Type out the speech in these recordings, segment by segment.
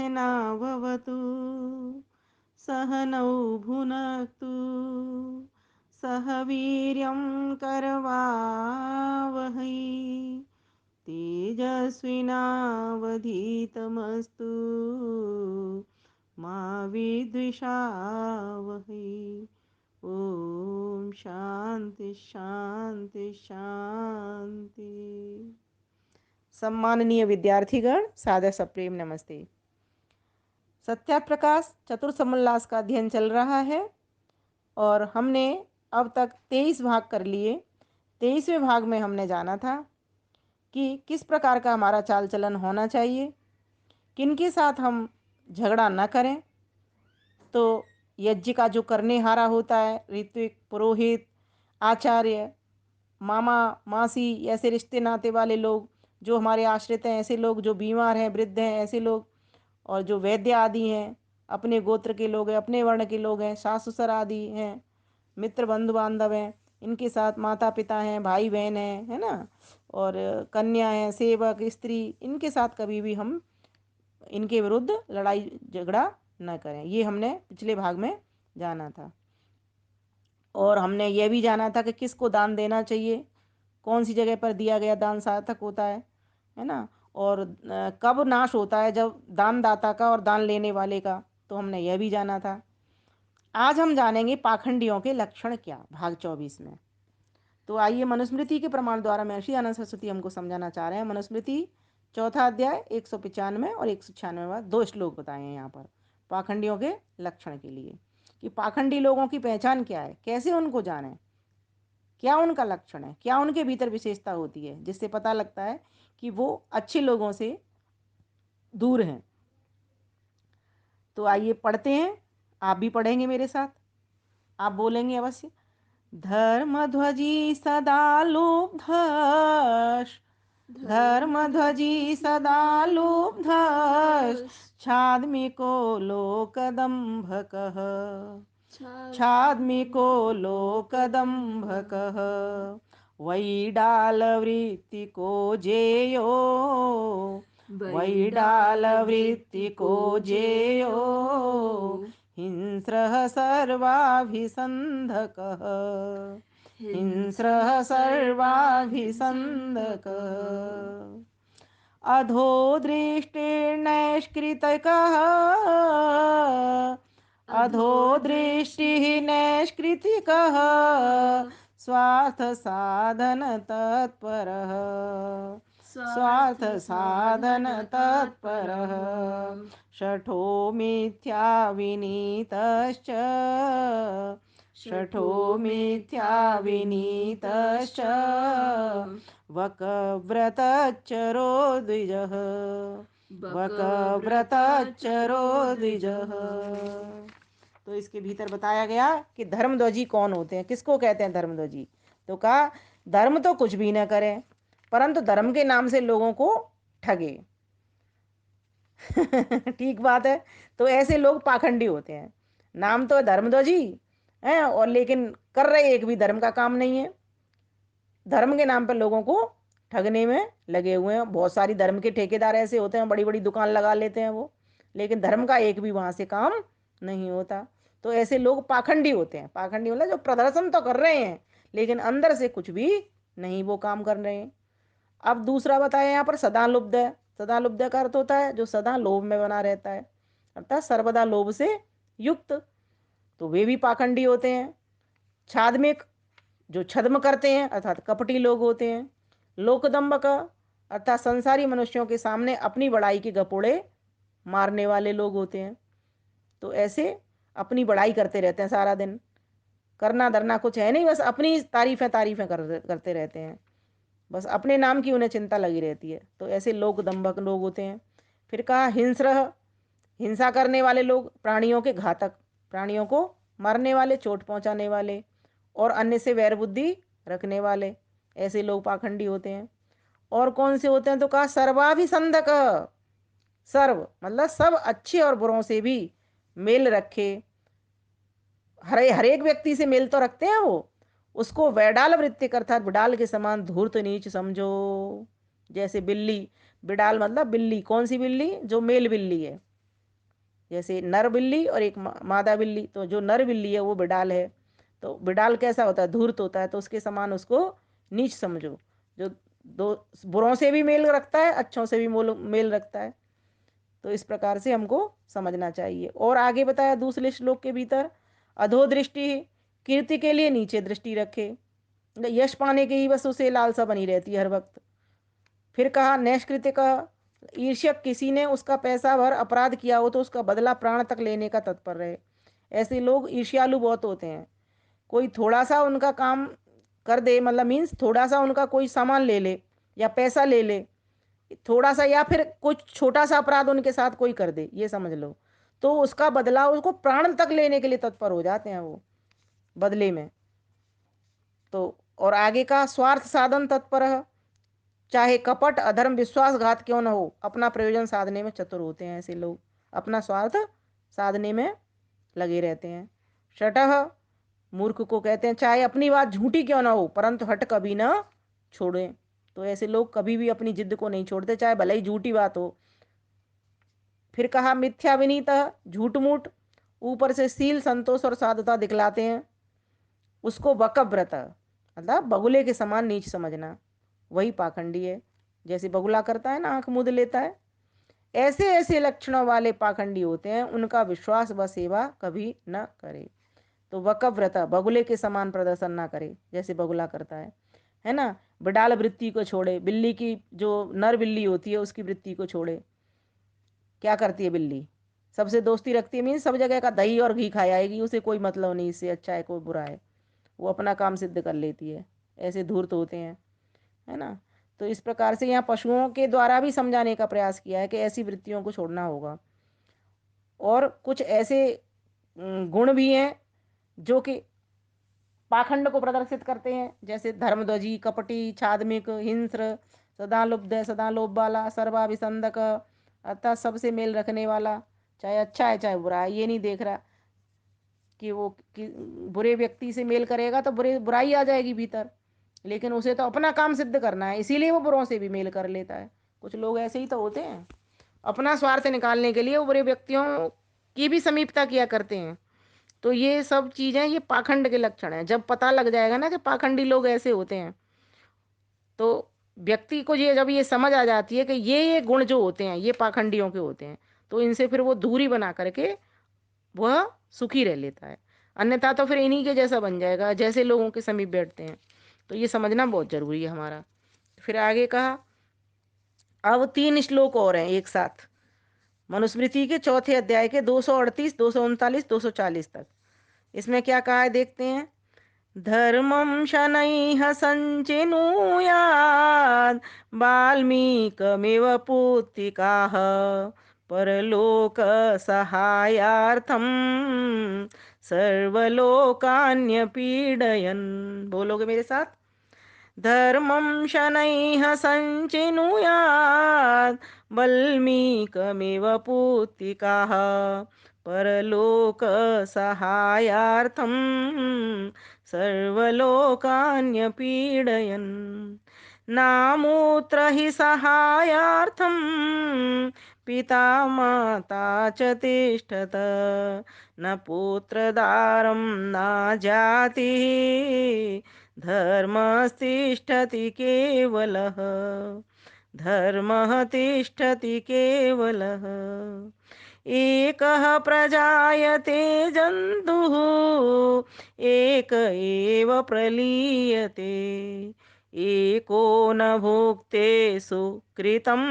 सहना भवतु सहनौ भुनक्तु सह वीर्यं करवावहै तेजस्विनावधीतमस्तु मा विद्विषावहै। ओम शांति शांति शांति। सम्माननीय विद्यार्थीगण, सादर सप्रेम नमस्ते। सत्याप्रकाश चतुर्समोल्लास का अध्ययन चल रहा है और हमने अब तक 23 भाग कर लिए। 23वें भाग में हमने जाना था कि किस प्रकार का हमारा चाल चलन होना चाहिए, किनके साथ हम झगड़ा न करें। तो यज्ञ का जो करनेहारा होता है, ऋत्विक, पुरोहित, आचार्य, मामा, मासी, ऐसे रिश्ते नाते वाले लोग जो हमारे आश्रित हैं, ऐसे लोग जो बीमार हैं, वृद्ध हैं, ऐसे लोग, और जो वैद्य आदि हैं, अपने गोत्र के लोग हैं, अपने वर्ण के लोग हैं, सास ससुर आदि हैं, मित्र बंधु बांधव हैं, इनके साथ माता पिता हैं, भाई बहन हैं, है ना, और कन्या हैं, सेवक, स्त्री, इनके साथ कभी भी हम इनके विरुद्ध लड़ाई झगड़ा न करें। ये हमने पिछले भाग में जाना था। और हमने यह भी जाना था कि किसको दान देना चाहिए, कौन सी जगह पर दिया गया दान सार्थक होता है ना, और कब नाश होता है, जब दानदाता का और दान लेने वाले का। तो हमने यह भी जाना था। आज हम जानेंगे पाखंडियों के लक्षण क्या, भाग 24 में। तो आइए मनुस्मृति के प्रमाण द्वारा महर्षि आनंद सरस्वती हमको समझाना चाह रहे हैं। मनुस्मृति 4था अध्याय 195 और 196 दो श्लोक बताए हैं यहाँ पर पाखंडियों के लक्षण के लिए, कि पाखंडी लोगों की पहचान क्या है, कैसे उनको जानें, क्या उनका लक्षण है, क्या उनके भीतर विशेषता होती है जिससे पता लगता है कि वो अच्छे लोगों से दूर हैं। तो आइए पढ़ते हैं, आप भी पढ़ेंगे मेरे साथ, आप बोलेंगे अवश्य। धर्मध्वजी सदा लुब्धश्च, धर्मध्वजी सदा लुब्धश्च छाद्मिको लोकदम्भकः, छाद्मिको लोकदम्भकः वैडालवृत्तिको जेयो, वैडालवृत्तिको जेयो हिंस्रः सर्वाभिसन्धकः, हिंस्रः सर्वाभिसन्धकः अधो दृष्टिर्नैष्कृतिकः, अधो दृष्टिः नैष्कृतिकः स्वार्थ साधन तत्परः, स्वार्थ साधन तत्परः शठो मिथ्या विनीतश्च, शठो मिथ्या विनीतश्च वकव्रतच्चरो द्विजः, वकव्रतच्चरो द्विजः। तो इसके भीतर बताया गया कि धर्मध्वजी कौन होते हैं, किसको कहते हैं धर्मध्वजी। तो कहा धर्म तो कुछ भी न करें, परंतु धर्म के नाम से लोगों को ठगे। ठीक बात है। तो ऐसे लोग पाखंडी होते हैं। नाम तो है धर्मध्वजी है, और लेकिन कर रहे एक भी धर्म का काम नहीं है, धर्म के नाम पर लोगों को ठगने में लगे हुए हैं। बहुत सारी धर्म के ठेकेदार ऐसे होते हैं, बड़ी बड़ी दुकान लगा लेते हैं वो, लेकिन धर्म का एक भी वहां से काम नहीं होता। तो ऐसे लोग पाखंडी होते हैं। पाखंडी मतलब जो प्रदर्शन तो कर रहे हैं लेकिन अंदर से कुछ भी नहीं वो काम कर रहे हैं। अब दूसरा बताया यहाँ पर सदा लुब्ध है। सदा लुब्ध का अर्थ होता है जो सदा लोभ में बना रहता है, अर्थात सर्वदा लोभ से युक्त, तो वे भी पाखंडी होते हैं। छादमिक, जो छद्म करते हैं अर्थात कपटी लोग होते हैं। लोकदम्भ का अर्थात संसारी मनुष्यों के सामने अपनी बड़ाई के गपोड़े मारने वाले लोग होते हैं। तो ऐसे अपनी बड़ाई करते रहते हैं सारा दिन, करना धरना कुछ है नहीं, बस अपनी तारीफें तारीफें करते रहते हैं, बस अपने नाम की उन्हें चिंता लगी रहती है। तो ऐसे लोक दंभक लोग होते हैं। फिर कहा हिंस्रः, हिंसा करने वाले लोग, प्राणियों के घातक, प्राणियों को मारने वाले, चोट पहुंचाने वाले और अन्य से वैर बुद्धि रखने वाले, ऐसे लोग पाखंडी होते हैं। और कौन से होते हैं तो कहा सर्वाभिसंधक, सर्व मतलब सब अच्छे और बुरों से भी मेल रखे, हर एक व्यक्ति से मेल तो रखते हैं वो, उसको वैडाल वृत्ति अर्थात बिडाल के समान धूर्त नीच समझो। जैसे बिल्ली, बिडाल मतलब बिल्ली, कौन सी बिल्ली, जो मेल बिल्ली है, जैसे नर बिल्ली और एक मादा बिल्ली, तो जो नर बिल्ली है वो बिडाल है, तो बिडाल कैसा होता है, धूर्त होता है, तो उसके समान उसको नीच समझो। जो दो बुरों से भी मेल रखता है, अच्छों से भी मेल रखता है। तो इस प्रकार से हमको समझना चाहिए। और आगे बताया दूसरे श्लोक के भीतर, अधो दृष्टि, कीर्ति के लिए नीचे दृष्टि रखे, यश पाने की ही बस उसे लालसा बनी रहती है हर वक्त। फिर कहा नैष्कृत्य का, ईर्ष्यक किसी ने उसका पैसा भर अपराध किया हो तो उसका बदला प्राण तक लेने का तत्पर रहे। ऐसे लोग ईर्ष्यालु बहुत होते हैं। कोई थोड़ा सा उनका काम कर दे, मतलब मीन्स थोड़ा सा उनका कोई सामान ले ले या पैसा ले ले थोड़ा सा, या फिर कुछ छोटा सा अपराध उनके साथ कोई कर दे, ये समझ लो, तो उसका बदला उसको प्राण तक लेने के लिए तत्पर हो जाते हैं वो बदले में। तो और आगे का स्वार्थ साधन तत्पर है, चाहे कपट अधर्म विश्वासघात क्यों न हो, अपना प्रयोजन साधने में चतुर होते हैं ऐसे लोग, अपना स्वार्थ साधने में लगे रहते हैं। शटह, मूर्ख को कहते हैं चाहे अपनी बात झूठी क्यों ना हो परंतु हट कभी ना छोड़ें। तो ऐसे लोग कभी भी अपनी जिद को नहीं छोड़ते, चाहे भले ही झूठी बात हो। फिर कहा मिथ्या विनीत, झूठ मूठ, ऊपर से सील संतोष और साधुता दिखलाते हैं, उसको वकव्रत, मतलब बगुले के समान नीच समझना, वही पाखंडी है। जैसे बगुला करता है ना, आंख मूंद लेता है, ऐसे ऐसे लक्षणों वाले पाखंडी होते हैं, उनका विश्वास व सेवा कभी न करे। तो वकव्रता, बगुले के समान प्रदर्शन ना करे जैसे बगुला करता है ना। बिडाल वृत्ति को छोड़े, बिल्ली की जो नर बिल्ली होती है उसकी वृत्ति को छोड़े। क्या करती है बिल्ली, सबसे दोस्ती रखती है, मीन सब जगह का दही और घी खाई आएगी, उसे कोई मतलब नहीं इससे अच्छा है कोई बुरा है, वो अपना काम सिद्ध कर लेती है। ऐसे धूर्त होते हैं, है ना। तो इस प्रकार से यहाँ पशुओं के द्वारा भी समझाने का प्रयास किया है कि ऐसी वृत्तियों को छोड़ना होगा। और कुछ ऐसे गुण भी हैं जो कि पाखंड को प्रदर्शित करते हैं, जैसे धर्मध्वजी, कपटी, छादमिक, हिंस्र, सदा लुब्ध, सदा लोभ वाला, सर्वाभिसंधक, अर्थात सबसे मेल रखने वाला, चाहे अच्छा है चाहे बुरा है, ये नहीं देख रहा कि वो बुरे व्यक्ति से मेल करेगा तो बुराई आ जाएगी भीतर, लेकिन उसे तो अपना काम सिद्ध करना है, इसीलिए वो बुरों से भी मेल कर लेता है। कुछ लोग ऐसे ही तो होते हैं, अपना स्वार्थ निकालने के लिए वो बुरे व्यक्तियों की भी समीपता किया करते हैं। तो ये सब चीज़ें, ये पाखंड के लक्षण हैं। जब पता लग जाएगा ना कि पाखंडी लोग ऐसे होते हैं, तो व्यक्ति को ये जब ये समझ आ जाती है कि ये गुण जो होते हैं ये पाखंडियों के होते हैं, तो इनसे फिर वो दूरी बना करके वह सुखी रह लेता है। अन्यथा तो फिर इन्हीं के जैसा बन जाएगा जैसे लोगों के समीप बैठते हैं। तो ये समझना बहुत जरूरी है हमारा। फिर आगे कहा, अब 3 श्लोक और हैं एक साथ, मनुस्मृति के चौथे अध्याय के 238, 239, 240 तक। इसमें क्या कहा है देखते हैं। धर्मं शनैः सञ्चिनुयात् वाल्मीकमिव पुत्रिकाः परलोकसहायार्थं सर्वलोकान्यपीडयन्। बोलोगे मेरे साथ, धर्मं शनैः सञ्चिनुयात् वल्मीकमिव पुत्रिकाः परलोकसहायार्थं सर्वलोकान्यपीडयन्। नामूत्र हि सहायार्थं पिता माता च तिष्ठत, न पुत्रदारं न जातिः धर्मस्तिष्ठति केवलः, धर्मः तिष्ठति केवलः। एकः प्रजायते जन्तुः एक एव प्रलीयते, एको न भुक्ते सुकृतम्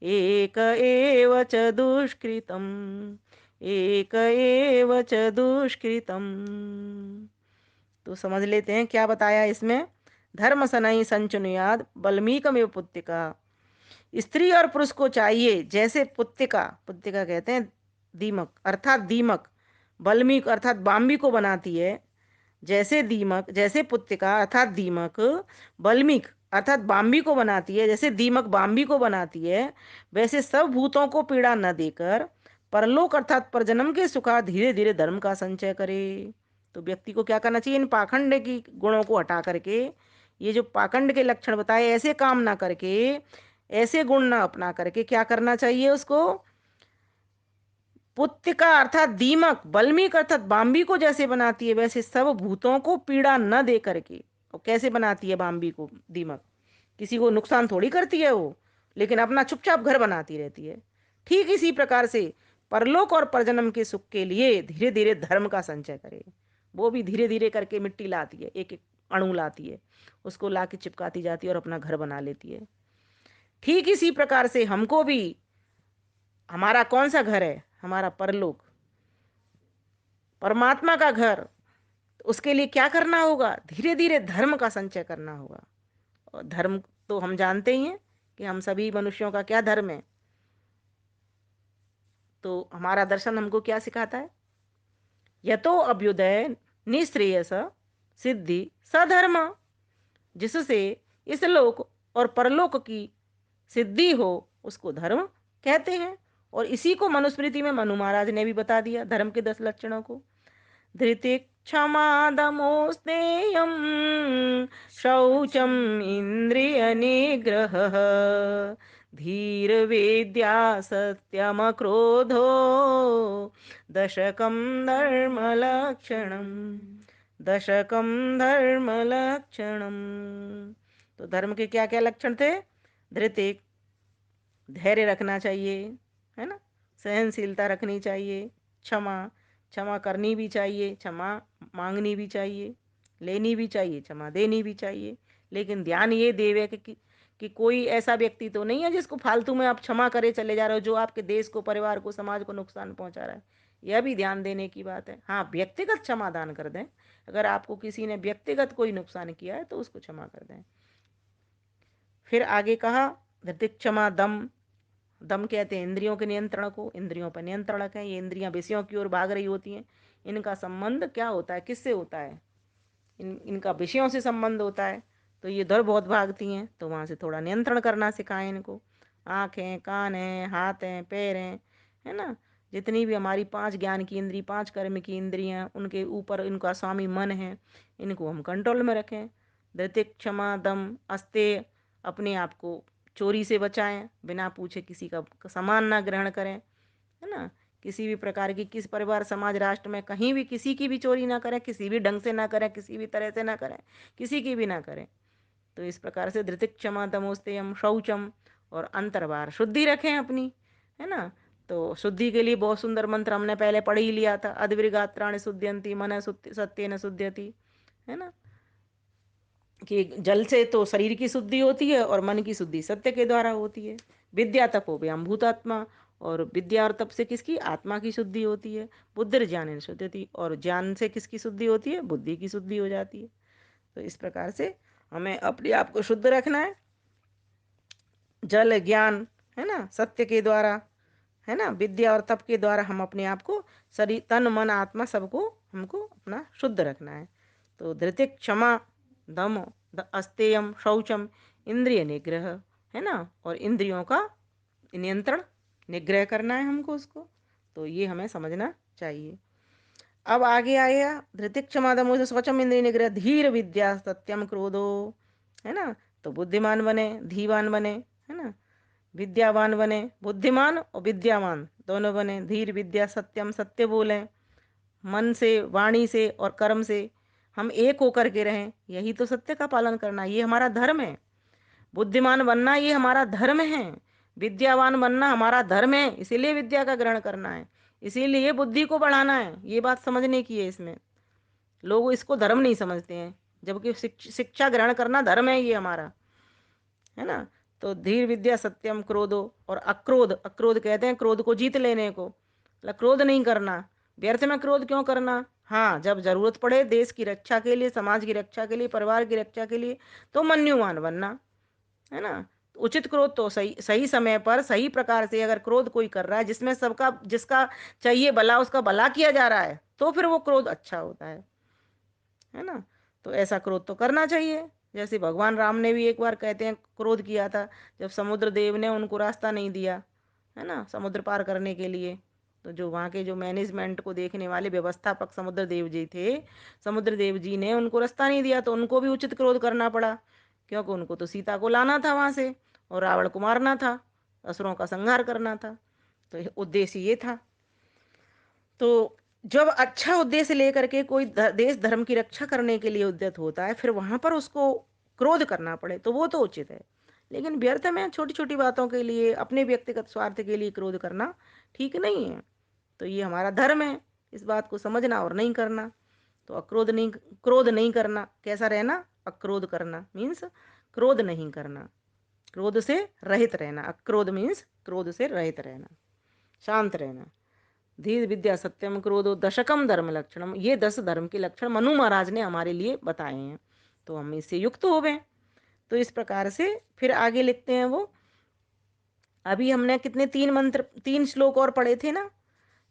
एक एव च दुष्कृतम्, एक एव च दुष्कृतम्। तो समझ लेते हैं क्या बताया इसमें। धर्म सनई संचुनुयाद बल्मीकमेव पुत्तिका, स्त्री और पुरुष को चाहिए जैसे पुत्तिका, पुत्तिका कहते हैं दीमक अर्थात दीमक, बल्मीक अर्थात बाम्बी को बनाती है, जैसे दीमक, जैसे पुत्तिका अर्थात दीमक बल्मीक अर्थात बाम्बी को बनाती है, जैसे दीमक बाम्बी को बनाती है, वैसे सब भूतों को पीड़ा न देकर परलोक अर्थात परजन्म के सुखा धीरे धीरे धर्म का संचय करे। तो व्यक्ति को क्या करना चाहिए, इन पाखंड की गुणों को हटा करके, ये जो पाखंड के लक्षण बताए ऐसे काम ना करके, ऐसे गुण ना अपना करके क्या करना चाहिए उसको, पुत्तिका अर्थात दीमक, बल्मीक अर्थात बाम्बी को जैसे बनाती है, वैसे सब भूतों को पीड़ा न दे करके। और कैसे बनाती है बाम्बी को दीमक? किसी को नुकसान थोड़ी करती है वो, लेकिन अपना चुपचाप घर बनाती रहती है। ठीक इसी प्रकार से परलोक और परजन्म के सुख के लिए धीरे धीरे धर्म का संचय करे। वो भी धीरे धीरे करके मिट्टी लाती है, एक एक अणु लाती है, उसको ला के चिपकाती जाती है और अपना घर बना लेती है। ठीक इसी प्रकार से हमको भी, हमारा कौन सा घर है? हमारा परलोक, परमात्मा का घर। उसके लिए क्या करना होगा? धीरे धीरे धर्म का संचय करना होगा। और धर्म तो हम जानते ही हैं कि हम सभी मनुष्यों का क्या धर्म है। तो हमारा दर्शन हमको क्या सिखाता है? यतो अभ्युदय निश्रेयस सिद्धि सधर्म। जिससे इस लोक और परलोक की सिद्धि हो, उसको धर्म कहते हैं। और इसी को मनुस्मृति में मनु महाराज ने भी बता दिया, धर्म के 10 लक्षणों को। धृति क्षमा दमोस्तेयम शौचम इंद्रिय निग्रह धीर विद्या सत्यम क्रोधो दशकम धर्म लक्षणम। दशकम धर्म लक्षणम। तो धर्म के क्या क्या लक्षण थे? धृति, धैर्य रखना चाहिए, है ना, सहनशीलता रखनी चाहिए। क्षमा, क्षमा करनी भी चाहिए, क्षमा मांगनी भी चाहिए, लेनी भी चाहिए, क्षमा देनी भी चाहिए। लेकिन ध्यान ये देवे कि कोई ऐसा व्यक्ति तो नहीं है जिसको फालतू में आप क्षमा करे चले जा रहे हो, जो आपके देश को, परिवार को, समाज को नुकसान पहुंचा रहा है। यह भी ध्यान देने की बात है। हाँ, व्यक्तिगत क्षमादान कर दें। अगर आपको किसी ने व्यक्तिगत कोई नुकसान किया है तो उसको क्षमा कर दें। फिर आगे कहा धृति क्षमा दम। दम कहते हैं इंद्रियों के नियंत्रण को। इंद्रियों पर नियंत्रण है। ये इंद्रियां विषयों की ओर भाग रही होती हैं। इनका संबंध क्या होता है? किससे होता है? इनका विषयों से संबंध होता है। तो ये इधर बहुत भागती हैं, तो वहाँ से थोड़ा नियंत्रण करना सिखाएं इनको। आँख हैं, कान हैं, हाथ हैं, पैर हैं, है ना, जितनी भी हमारी 5 ज्ञान की इंद्री, 5 कर्म की इंद्रियां, उनके ऊपर इनका स्वामी मन है। इनको हम कंट्रोल में रखें। धृति क्षमा दम अस्तेय, अपने आप को चोरी से बचाएं, बिना पूछे किसी का सामान ना ग्रहण करें, है ना। किसी भी प्रकार की, किस परिवार, समाज, राष्ट्र में कहीं भी किसी की भी चोरी ना करें, किसी भी ढंग से ना करें, किसी भी तरह से ना करें, किसी की भी ना करें। तो इस प्रकार से धृतिक क्षमा दमोस्तेयम शौचम, और अंतर्बार शुद्धि रखें अपनी, है ना। तो शुद्धि के लिए बहुत सुंदर मंत्र हमने पहले पढ़ ही लिया था। अद्विगात्राणि शुद्ध्यंति मन सत्येन शुद्ध्यति, है ना, कि जल से तो शरीर की शुद्धि होती है और मन की शुद्धि सत्य के द्वारा होती है। विद्या तपो व्याम भूतात्मा, और विद्या और तप से किसकी? आत्मा की शुद्धि होती है। बुद्धि ज्ञान शुद्धि, और ज्ञान से किसकी शुद्धि होती है? बुद्धि की शुद्धि हो जाती है। तो इस प्रकार से हमें अपने आप को शुद्ध रखना है। जल ज्ञान, है ना, सत्य के द्वारा, है ना, विद्या और तप के द्वारा हम अपने आप को, शरीर, तन, मन, आत्मा, सबको हमको अपना शुद्ध रखना है। तो धृति क्षमा दम अस्तेयम शौचम इंद्रिय निग्रह, है ना, और इंद्रियों का नियंत्रण, निग्रह करना है हमको उसको। तो ये हमें समझना चाहिए। अब आगे आया धृति क्षमा दम स्वचम इंद्रिय निग्रह धीर विद्या सत्यम क्रोधो, है ना। तो बुद्धिमान बने, धीवान बने, है ना, विद्यावान बने, बुद्धिमान और विद्यावान दोनों बने। धीर विद्या सत्यम, सत्य बोलें, मन से, वाणी से और कर्म से हम एक होकर के रहें। यही तो सत्य का पालन करना, ये हमारा धर्म है। बुद्धिमान बनना ये हमारा धर्म है। विद्यावान बनना हमारा धर्म है। इसीलिए विद्या का ग्रहण करना है, इसीलिए बुद्धि को बढ़ाना है। ये बात समझने की है इसमें। लोग इसको धर्म नहीं समझते हैं, जबकि शिक्षा ग्रहण करना धर्म है ये हमारा, है ना। तो धीर विद्या सत्यम क्रोधो, और अक्रोध, अक्रोध कहते हैं क्रोध को जीत लेने को। मतलब क्रोध नहीं करना। व्यर्थ में क्रोध क्यों करना? हाँ, जब जरूरत पड़े देश की रक्षा के लिए, समाज की रक्षा के लिए, परिवार की रक्षा के लिए, तो मन्युवान बनना, है ना। उचित क्रोध तो सही सही समय पर सही प्रकार से अगर क्रोध कोई कर रहा है, जिसमें सबका, जिसका चाहिए भला, उसका भला किया जा रहा है, तो फिर वो क्रोध अच्छा होता है ना। तो ऐसा क्रोध तो करना चाहिए। जैसे भगवान राम ने भी एक बार कहते हैं क्रोध किया था, जब समुद्र देव ने उनको रास्ता नहीं दिया, है ना, समुद्र पार करने के लिए। तो जो वहाँ के जो मैनेजमेंट को देखने वाले व्यवस्थापक समुद्र देव जी थे, समुद्र देव जी ने उनको रास्ता नहीं दिया, तो उनको भी उचित क्रोध करना पड़ा, क्योंकि उनको तो सीता को लाना था वहाँ से, और रावण को मारना था, असुरों का संहार करना था। तो उद्देश्य ये था। तो जब अच्छा उद्देश्य लेकर के कोई देश धर्म की रक्षा करने के लिए उद्यत होता है, फिर वहां पर उसको क्रोध करना पड़े तो वो तो उचित है। लेकिन व्यर्थ में छोटी छोटी बातों के लिए अपने व्यक्तिगत स्वार्थ के लिए क्रोध करना ठीक नहीं है। तो ये हमारा धर्म है, इस बात को समझना और नहीं करना। तो क्रोध नहीं करना, कैसा रहना? अक्रोध करना मीन्स क्रोध नहीं करना, क्रोध से रहित रहना। अक्रोध मीन्स क्रोध से रहित रहना, शांत रहना। धीर विद्या सत्यम क्रोधो दशकम धर्म लक्षणम, ये 10 धर्म के लक्षण मनु महाराज ने हमारे लिए बताए हैं, तो हम इससे युक्त हो गए। तो इस प्रकार से फिर आगे लिखते हैं वो। अभी हमने कितने 3 श्लोक और पढ़े थे ना,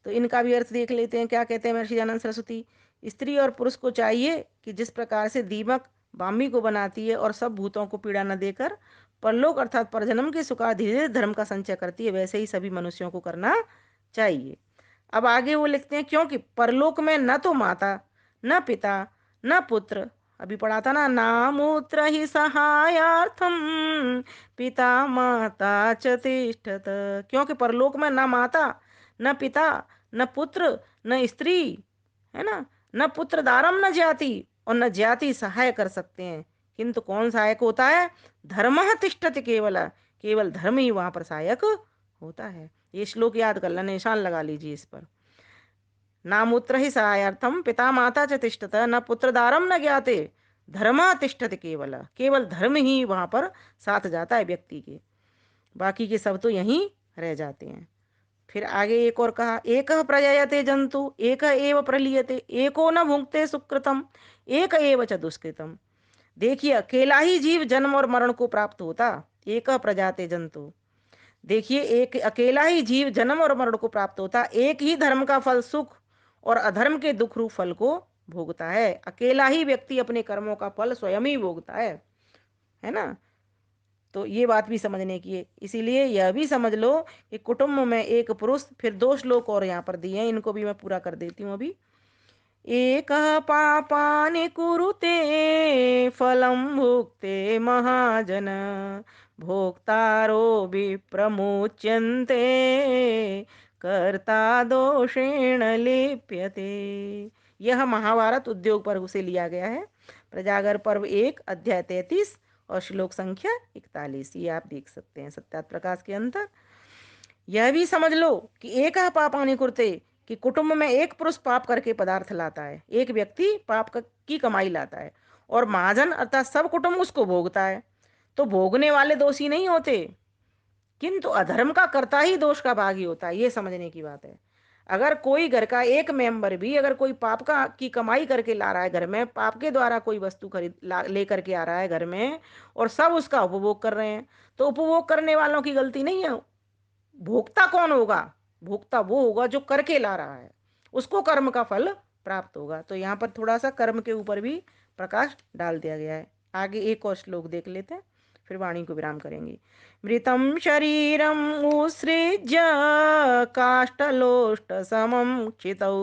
तो इनका भी अर्थ देख लेते हैं। क्या कहते हैं महर्षि दयानंद सरस्वती? स्त्री और पुरुष को चाहिए कि जिस प्रकार से दीमक बामी को बनाती है और सब भूतों को पीड़ा न देकर परलोक अर्थात परजन्म के सुखार धीरे धीरे धर्म का संचय करती है, वैसे ही सभी मनुष्यों को करना चाहिए। अब आगे वो लिखते हैं, क्योंकि परलोक में न तो माता, न पिता, न पुत्र, अभी पढ़ा था ना, नामूत्र ही सहायार्थम पिता माता च तिष्ठत। क्योंकि परलोक में न माता, न पिता, न पुत्र, न स्त्री, है ना, न पुत्र दारम, न जाति, और न जाति सहाय कर सकते हैं। किंतु कौन सहायक होता है? धर्म तिष्ठत केवल, केवल धर्म ही वहां पर सहायक होता है। ये श्लोक याद कर लेना, निशान लगा लीजिए इस पर। नामुत्र ही सहायार्थम पिता माता च तिष्ठत, न पुत्रदारम न ज्ञाते, धर्मा तिष्ठत केवल, केवल धर्म ही वहां पर साथ जाता है व्यक्ति के, बाकी के सब तो यहीं रह जाते हैं। फिर आगे एक और कहा, एक प्रजायते जंतु एक एव प्रलीयते, एको न भुंक्ते सुकृतम एक एव च दुष्कृतम। देखिए अकेला ही जीव जन्म और मरण को प्राप्त होता, एक प्रजाते जंतु। देखिए एक अकेला ही जीव जन्म और मरण को प्राप्त होता, एक ही धर्म का फल सुख और अधर्म के दुख रूप फल को भोगता है। अकेला ही व्यक्ति अपने कर्मों का फल स्वयं ही भोगता है ना। तो ये बात भी समझने की है। इसीलिए यह भी समझ लो कि कुटुंब में एक पुरुष, फिर 2 श्लोक और यहाँ पर दिए हैं, इनको भी मैं पूरा कर देती हूँ अभी। एक पापानि कुरुते फलं भुक्ते महाजन, भोक्तारो विप्रमुच्यन्ते कर्ता दोषेण लिप्यते। यह महाभारत उद्योग पर्व से लिया गया है। प्रजागर पर्व 1 अध्याय 33 और श्लोक संख्या 41, ये आप देख सकते हैं सत्यात प्रकाश के अंदर। यह भी समझ लो कि एक पापानि कुरुते, कि कुटुंब में एक पुरुष पाप करके पदार्थ लाता है, एक व्यक्ति की कमाई लाता है, और महाजन अर्थात सब कुटुंब उसको भोगता है। तो भोगने वाले दोषी नहीं होते, किंतु अधर्म का कर्ता ही दोष का भागी होता है, ये समझने की बात है। अगर कोई घर का एक मेंबर भी अगर कोई पाप का की कमाई करके ला रहा है घर में, पाप के द्वारा कोई वस्तु लेकर के आ रहा है घर में, और सब उसका उपभोग कर रहे हैं, तो उपभोग करने वालों की गलती नहीं है। भोक्ता कौन होगा? भोक्ता वो होगा जो करके ला रहा है, उसको कर्म का फल प्राप्त होगा। तो यहाँ पर थोड़ा सा कर्म के ऊपर भी प्रकाश डाल दिया गया है। आगे एक और श्लोक देख लेते हैं, फिर वाणी को विराम करेंगे। मृतम शरीरम उत्सृज्य काष्ठलोष्ट समम क्षितौ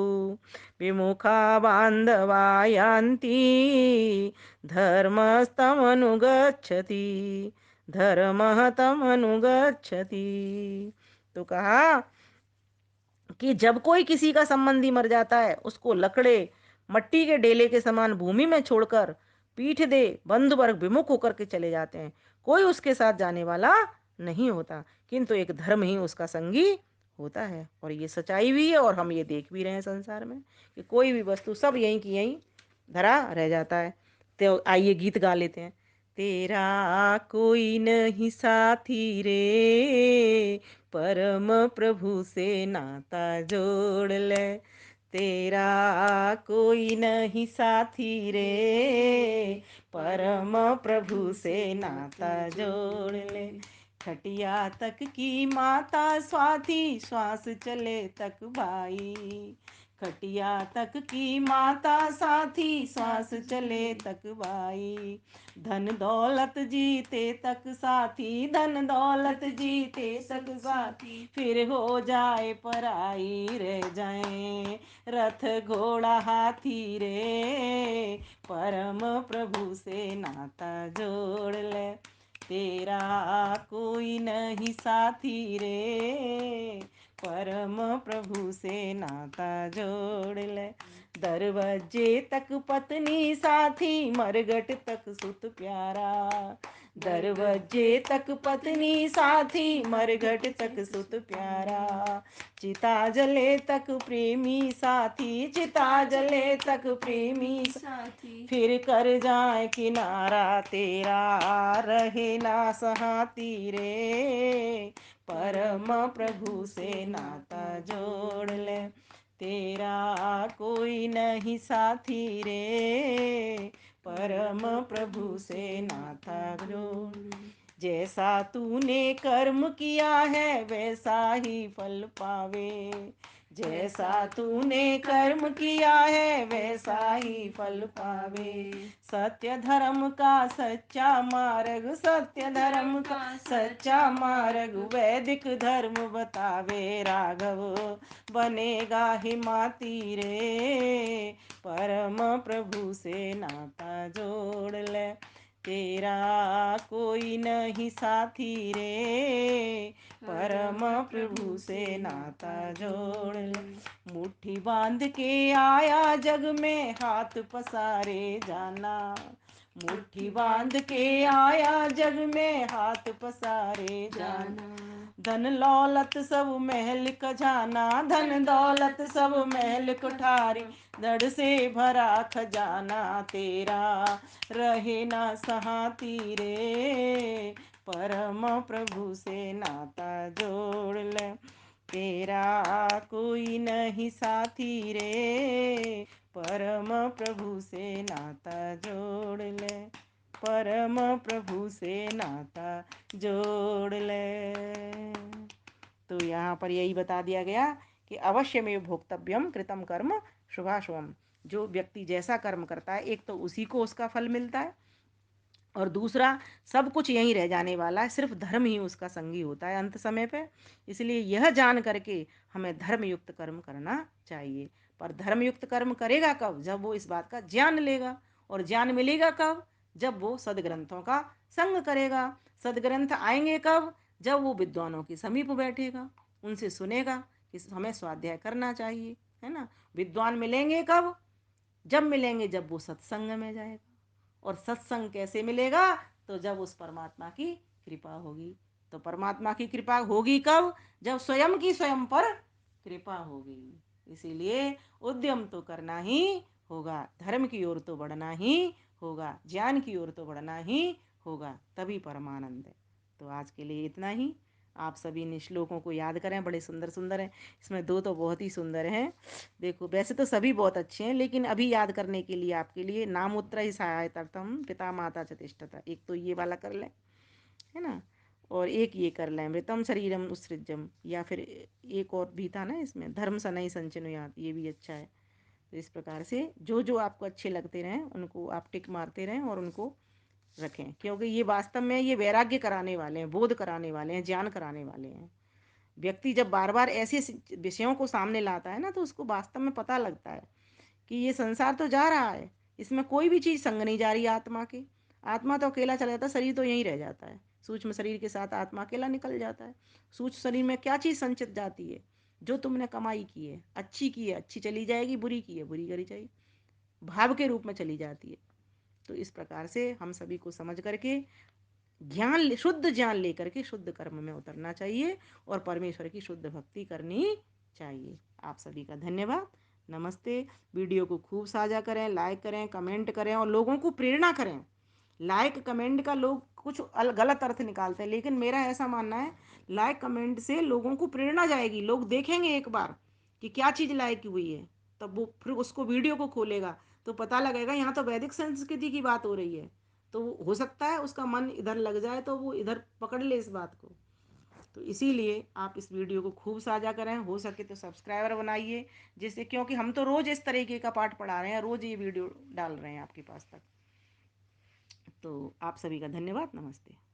विमुखा बांधवा यान्ति धर्मस्तमनुगच्छति, धर्मः तमनुगच्छति। तो कहा कि जब कोई किसी का संबंधी मर जाता है, उसको लकड़े मट्टी के डेले के समान भूमि में छोड़कर पीठ दे बंधु वर्ग विमुख होकर के चले जाते हैं, कोई उसके साथ जाने वाला नहीं होता, किंतु एक धर्म ही उसका संगी होता है। और ये सच्चाई भी है, और हम ये देख भी रहे हैं संसार में कि कोई भी वस्तु सब यहीं की यहीं धरा रह जाता है। तो आइए गीत गा लेते हैं। तेरा कोई नहीं साथी रे, परम प्रभु से नाता जोड़ ले, तेरा कोई नहीं साथी रे, परम प्रभु से नाता जोड़ ले। खटिया तक की माता स्वाति, श्वास चले तक भाई, खटिया तक की माता साथी, श्वास चले तक भाई, धन दौलत जीते तक साथी, धन दौलत जीते तक साथी, फिर हो जाए पराई रह जाए रथ घोड़ा हाथी रे, परम प्रभु से नाता जोड़ ले, तेरा कोई नहीं साथी रे, परम प्रभु से नाता जोड़ ले। दरवाजे तक पत्नी साथी, मरघट तक सुत प्यारा। दरवाजे तक पत्नी साथी, मरघट तक सुत प्यारा। चिता जले तक प्रेमी साथी, चिता जले तक प्रेमी साथी। फिर कर जाए किनारा तेरा, रहे ना सहाती रे। परम प्रभु से नाता जोड़ ले, तेरा कोई नहीं साथी रे। परम प्रभु से नाता जोड़। जैसा तूने कर्म किया है वैसा ही फल पावे। जैसा तूने कर्म किया है वैसा ही फल पावे। सत्य धर्म का सच्चा मार्ग, सत्य धर्म का सच्चा मार्ग, वैदिक धर्म बतावे राघव, बनेगा हिमाती रे। परम प्रभु से नाता जोड़ ले, तेरा कोई नहीं साथी रे। परम प्रभु से नाता जोड़ ले। मुट्ठी बांध के आया जग में, हाथ पसारे जाना। मुट्ठी बांध के आया जग में, हाथ पसारे जाना। धन दौलत सब महल खजाना, धन दौलत सब महल कुठारी। धड़ से भरा खजाना तेरा, रहे ना सहाती रे। परम प्रभु से नाता जोड़ ले, तेरा कोई नहीं साथी रे। परम प्रभु से नाता जोड़ ले, परम प्रभु से नाता जोड़ ले। तो यहाँ पर यही बता दिया गया कि अवश्यमेव भोक्तव्यम कृतम कर्म शुभाशुभम। जो व्यक्ति जैसा कर्म करता है, एक तो उसी को उसका फल मिलता है, और दूसरा सब कुछ यहीं रह जाने वाला है, सिर्फ धर्म ही उसका संगी होता है अंत समय पे। इसलिए यह जान करके हमें धर्मयुक्त कर्म करना चाहिए। पर धर्मयुक्त कर्म करेगा कब? जब वो इस बात का ज्ञान लेगा। और ज्ञान मिलेगा कब? जब वो सदग्रंथों का संग करेगा। सदग्रंथ आएंगे कब? जब वो विद्वानों के समीप बैठेगा, उनसे सुनेगा कि हमें स्वाध्याय करना चाहिए, है ना। विद्वान मिलेंगे कब? जब मिलेंगे जब वो सत्संग में जाएगा। और सत्संग कैसे मिलेगा? तो जब उस परमात्मा की कृपा होगी। तो परमात्मा की कृपा होगी कब? जब स्वयं की स्वयं पर कृपा होगी। इसीलिए उद्यम तो करना ही होगा, धर्म की ओर तो बढ़ना ही होगा, ज्ञान की ओर तो बढ़ना ही होगा, तभी परमानंद है। तो आज के लिए इतना ही। आप सभी ने श्लोकों को याद करें, बड़े सुंदर सुंदर हैं। इसमें दो तो बहुत ही सुंदर हैं। देखो, वैसे तो सभी बहुत अच्छे हैं, लेकिन अभी याद करने के लिए आपके लिए नामोत्तर ही सहायतार्थम पिता माता च तिष्ठता, एक तो ये वाला कर लें, है ना। और एक ये कर लें, मृतम शरीरम उत्सृज्यम, या फिर एक और भी था ना इसमें, धर्म सनई संचिनुयात, ये भी अच्छा है। तो इस प्रकार से जो जो आपको अच्छे लगते रहें उनको आप टिक मारते रहें और उनको रखें, क्योंकि ये वास्तव में ये वैराग्य कराने वाले हैं, बोध कराने वाले हैं, ज्ञान कराने वाले हैं। व्यक्ति जब बार बार ऐसे विषयों को सामने लाता है ना, तो उसको वास्तव में पता लगता है कि ये संसार तो जा रहा है, इसमें कोई भी चीज़ संग नहीं जा रही आत्मा के। आत्मा तो अकेला चला जाता है, शरीर तो यहीं रह जाता है, सूक्ष्म शरीर के साथ आत्मा अकेला निकल जाता है। सूक्ष्म शरीर में क्या चीज़ संचित जाती है? जो तुमने कमाई की है, अच्छी चली जाएगी, बुरी की है बुरी करी जाएगी, भाव के रूप में चली जाती है। तो इस प्रकार से हम सभी को समझ करके ज्ञान, शुद्ध ज्ञान लेकर के शुद्ध कर्म में उतरना चाहिए और परमेश्वर की शुद्ध भक्ति करनी चाहिए। आप सभी का धन्यवाद, नमस्ते। वीडियो को खूब साझा करें, लाइक करें, कमेंट करें और लोगों को प्रेरणा करें। लाइक कमेंट का लोग कुछ गलत अर्थ निकालते हैं, लेकिन मेरा ऐसा मानना है, लाइक कमेंट से लोगों को प्रेरणा जाएगी, लोग देखेंगे एक बार कि क्या चीज़ लाइक हुई है, तब वो फिर उसको वीडियो को खोलेगा तो पता लगेगा यहाँ तो वैदिक संस्कृति की बात हो रही है। तो हो सकता है उसका मन इधर लग जाए, तो वो इधर पकड़ ले इस बात को। तो इसीलिए आप इस वीडियो को खूब साझा करें, हो सके तो सब्सक्राइबर बनाइए, जिससे, क्योंकि हम तो रोज़ इस तरीके का पाठ पढ़ा रहे हैं, रोज़ ये वीडियो डाल रहे हैं आपके पास तक। तो आप सभी का धन्यवाद, नमस्ते।